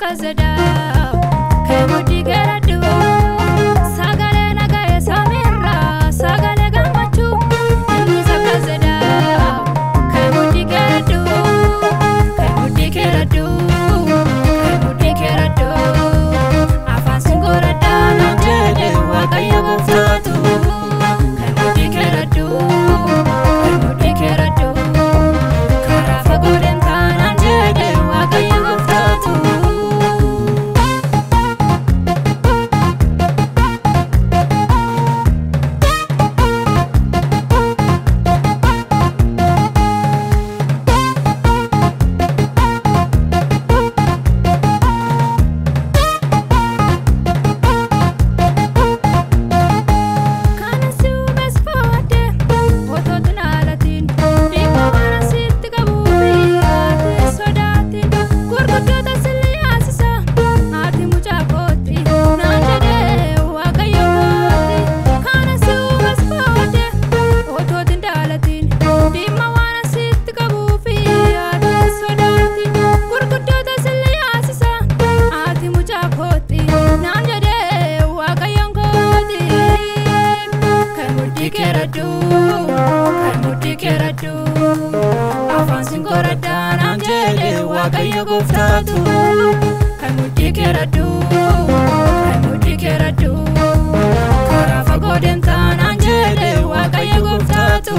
sakazada kemudi geradu Sagaleen Dhaga'e samirra sagale gammachu inni sakazada kemudi geradu kemudi geradu afaan singorada namjede waaqayyo gooftaatu kemudi geradu karaa fagoo deemtaa namjede waaqayyo gooftaatu. Afaan singorada namjede waaqayyo gooftaatu kemudi geradu karaa fagoo deemtaa namjede waaqayyo gooftaatu.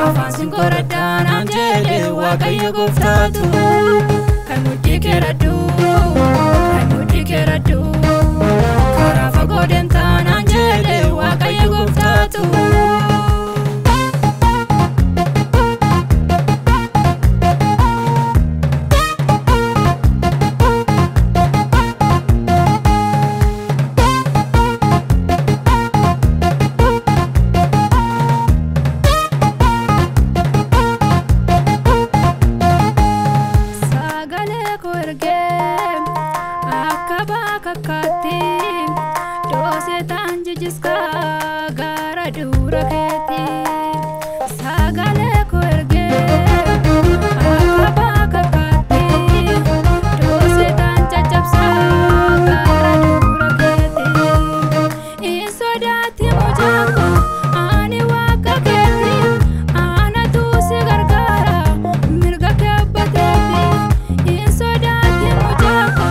Afaan singorada namjede waaqayyo gooftaatu kemudi geradu karaa fagoo deemtaa namjede waaqayyo gooftaatu. Kakati dose tanjijiska gara dura keti sagale ko erge akaba kakati dose tanjajabsa gara dura keti isodati mujako ani waka keti ana tu se gargara mirga kebateti isodati mujako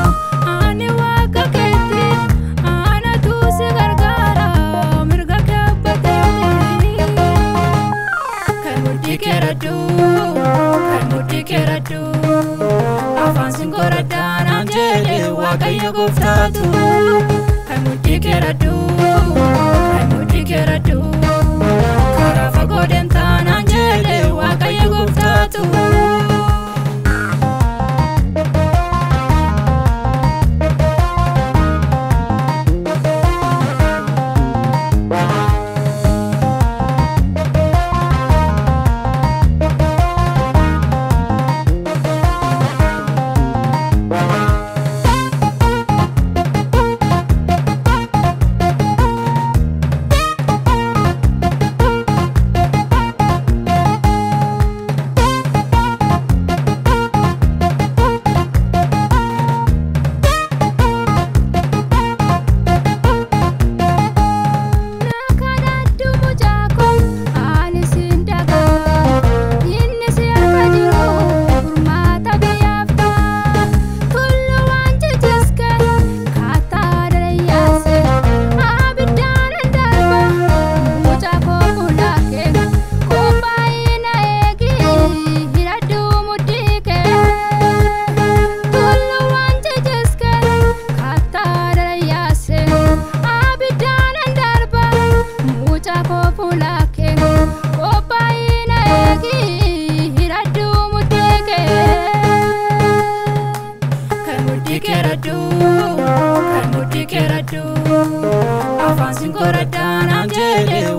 ani waka keti ana tu se gargara mirga kebateti kemudi geradu afaan singorada namjede waaqayyo gooftaatu kemudi geradu karaa fagoo deemtaa namjede waaqayyo gooftaatu.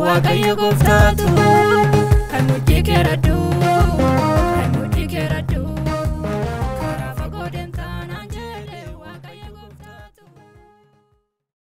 waaqayyo gooftaatu kan mudhii keeradhu